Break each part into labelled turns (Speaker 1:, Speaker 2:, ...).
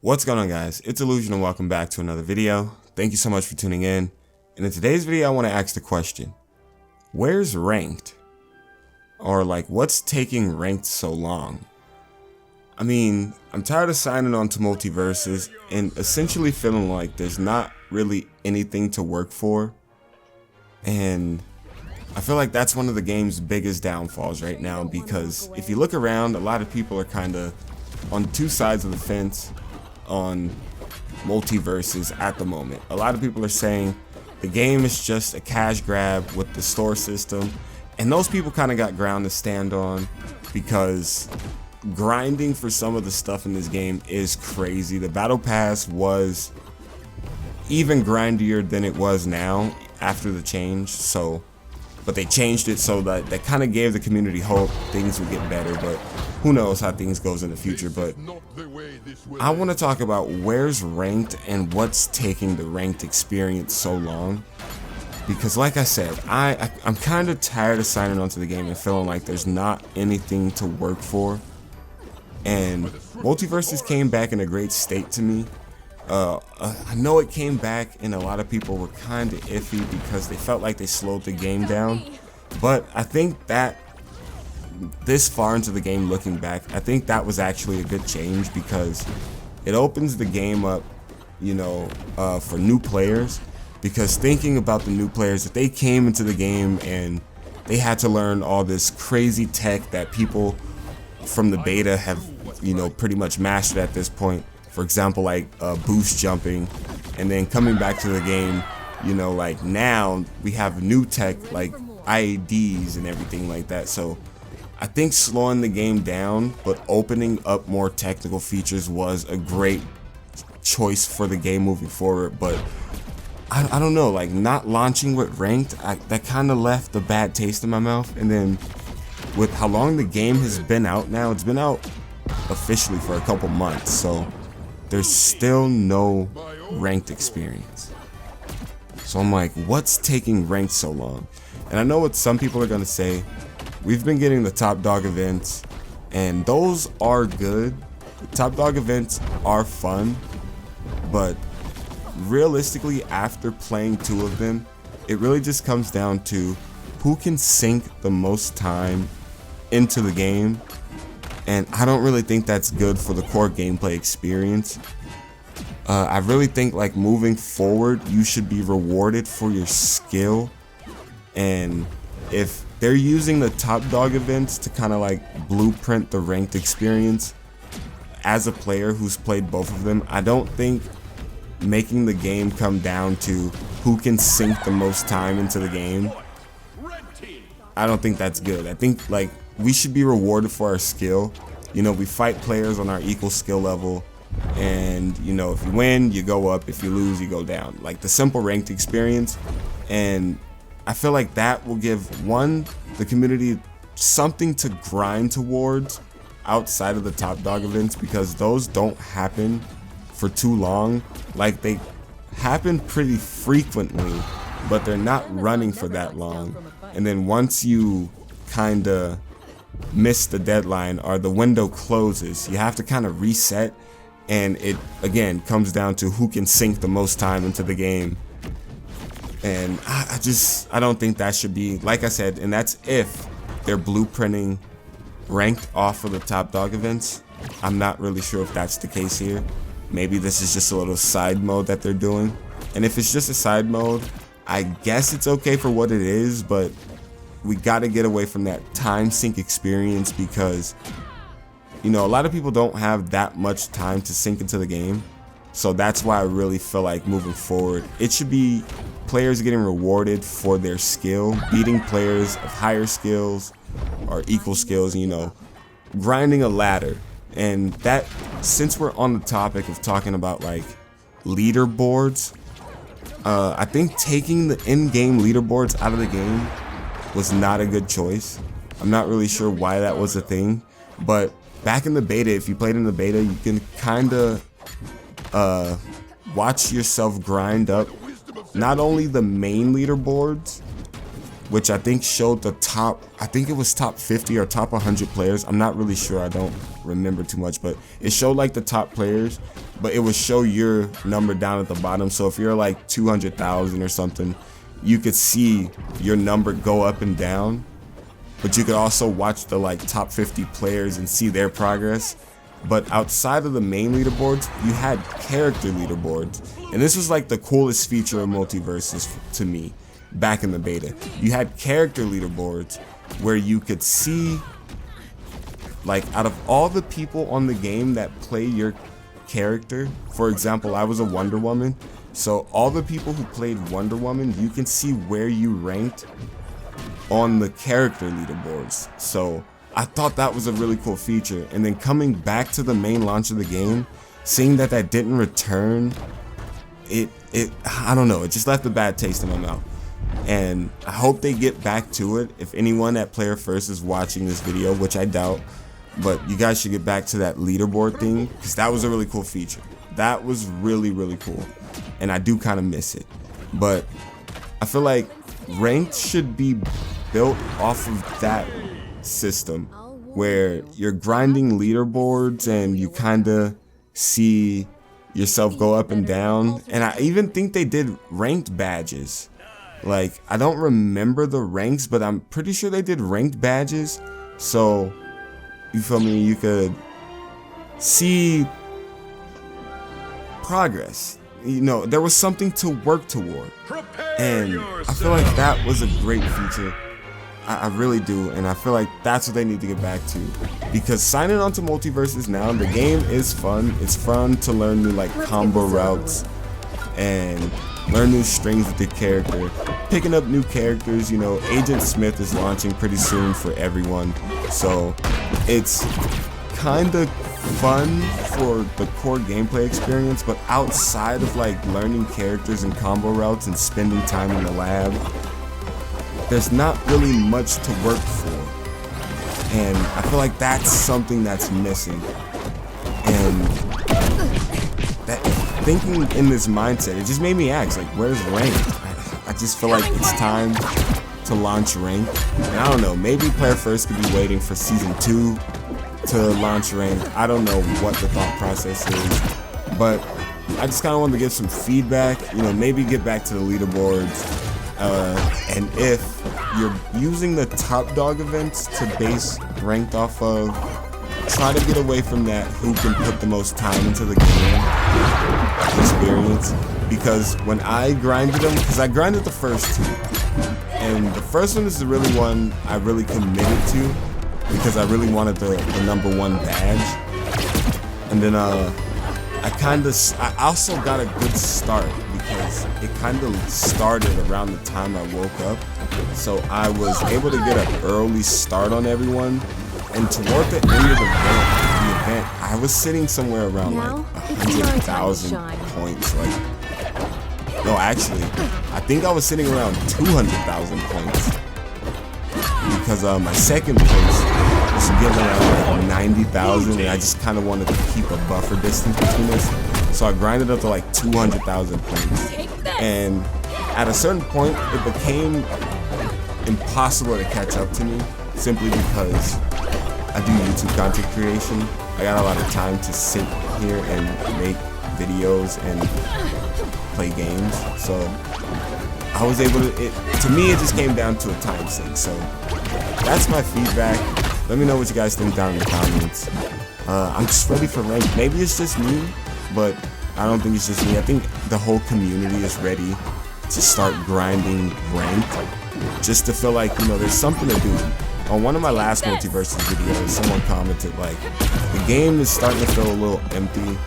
Speaker 1: What's going on, guys? It's Illusion and welcome back to another video. Thank you so much for tuning in. And in today's video, I want to ask the question, where's ranked? Or like, what's taking ranked so long? I mean, I'm tired of signing on to Myltiversus and essentially feeling like there's not really anything to work for. And I feel like that's one of the game's biggest downfalls right now, because if you look around, a lot of people are kind of on two sides of the fence on Myltiversus at the moment. A lot of people are saying the game is just a cash grab with the store system, and those people kind of got ground to stand on, because grinding for some of the stuff in this game is crazy. The battle pass was even grindier than it was now after the change, but they changed it so that kind of gave the community hope things would get better, but who knows how things goes in the future. But I want to talk about where's ranked and what's taking the ranked experience so long, because like I said, I'm kind of tired of signing onto the game and feeling like there's not anything to work for. And Myltiversus came back in a great state to me. I know it came back and a lot of people were kind of iffy because they felt like they slowed the game down, but I think that this far into the game, looking back, I think that was actually a good change, because it opens the game up, for new players. Because thinking about the new players, if they came into the game and they had to learn all this crazy tech that people from the beta have, pretty much mastered at this point. For example, like boost jumping, and then coming back to the game, like now we have new tech like IEDs and everything like that. So I think slowing the game down but opening up more technical features was a great choice for the game moving forward. But I don't know, like not launching with ranked, that kind of left a bad taste in my mouth. And then with how long the game has been out now, it's been out officially for a couple months, so there's still no ranked experience. So I'm like, what's taking ranked so long? And I know what some people are gonna say. We've been getting the top dog events, and those are good. The top dog events are fun, but realistically, after playing two of them, it really just comes down to who can sink the most time into the game. And I don't really think that's good for the core gameplay experience. I really think like moving forward, you should be rewarded for your skill. And if they're using the top dog events to kind of like blueprint the ranked experience, as a player who's played both of them, I don't think making the game come down to who can sink the most time into the game, I don't think that's good. I think like we should be rewarded for our skill. We fight players on our equal skill level, and if you win, you go up. If you lose, you go down. Like the simple ranked experience. And I feel like that will give the community something to grind towards outside of the top dog events, because those don't happen for too long. Like they happen pretty frequently, but they're not running for that long. And then once you kind of miss the deadline or the window closes, you have to kind of reset, and it again comes down to who can sink the most time into the game. And I don't think that should be, like I said, and that's if they're blueprinting ranked off of the top dog events. I'm not really sure if that's the case here. Maybe this is just a little side mode that they're doing, and if it's just a side mode, I guess it's okay for what it is, but we got to get away from that time sink experience, because a lot of people don't have that much time to sink into the game. So that's why I really feel like moving forward, it should be players getting rewarded for their skill, beating players of higher skills or equal skills, grinding a ladder. And that, since we're on the topic of talking about like leaderboards, I think taking the in-game leaderboards out of the game was not a good choice. I'm not really sure why that was a thing, but back in the beta, if you played in the beta, you can kind of watch yourself grind up not only the main leaderboards, which I think showed the top, I think it was top 50 or top 100 players. I'm not really sure, I don't remember too much, but it showed like the top players, but it would show your number down at the bottom. So if you're like 200,000 or something, you could see your number go up and down, but you could also watch the like top 50 players and see their progress. But outside of the main leaderboards, you had character leaderboards, and this was like the coolest feature of Myltiversus to me back in the beta. You had character leaderboards where you could see, like, out of all the people on the game that play your character, for example, I was a Wonder Woman, so all the people who played Wonder Woman, you can see where you ranked on the character leaderboards. So I thought that was a really cool feature. And then coming back to the main launch of the game, seeing that didn't return, I don't know, it just left a bad taste in my mouth. And I hope they get back to it. If anyone at Player First is watching this video, which I doubt, but you guys should get back to that leaderboard thing, because that was a really cool feature. That was really, really cool, and I do kind of miss it. But I feel like ranked should be built off of that system where you're grinding leaderboards and you kind of see yourself go up and down. And I even think they did ranked badges. Like, I don't remember the ranks, but I'm pretty sure they did ranked badges. So, you feel me, you could see progress. You know, there was something to work toward. And I feel like that was a great feature. I really do, and I feel like that's what they need to get back to. Because signing on to Myltiversus now, the game is fun. It's fun to learn new like combo routes and learn new strings with your character. Picking up new characters, you know, Agent Smith is launching pretty soon for everyone. So it's kind of fun for the core gameplay experience, but outside of like learning characters and combo routes and spending time in the lab, there's not really much to work for, and I feel like that's something that's missing. And that thinking in this mindset, it just made me ask, like, where's ranked? I just feel like it's time to launch ranked. And I don't know, maybe Player First could be waiting for Season 2 to launch ranked. I don't know what the thought process is, but I just kind of wanted to give some feedback, you know, maybe get back to the leaderboards. And if you're using the top dog events to base ranked off of, try to get away from that who can put the most time into the game experience. Because when I grinded them, because I grinded the first two, and the first one is the really one I really committed to, because I really wanted the #1 badge. And then I also got a good start, because it kind of started around the time I woke up, so I was able to get an early start on everyone. And toward the end of the event, I was sitting somewhere around like 100,000 points. Like, no, actually, I think I was sitting around 200,000 points, because my second place was getting around like 90,000, and I just kind of wanted to keep a buffer distance between us. So I grinded up to like 200,000 points, and at a certain point, it became impossible to catch up to me, simply because I do YouTube content creation. I got a lot of time to sit here and make videos and play games, so I was able to me it just came down to a time sink. So that's my feedback. Let me know what you guys think down in the comments. I'm just ready for ranked. Maybe it's just me, but I don't think it's just me. I think the whole community is ready to start grinding ranked, just to feel like, you know, there's something to do. On one of my last Myltiversus videos, someone commented like, the game is starting to feel a little empty,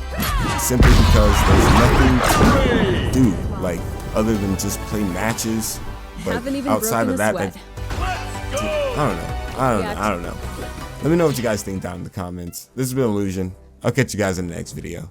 Speaker 1: simply because there's nothing to do, like, other than just play matches. But outside of that, I don't know. Let me know what you guys think down in the comments. This has been Illusion. I'll catch you guys in the next video.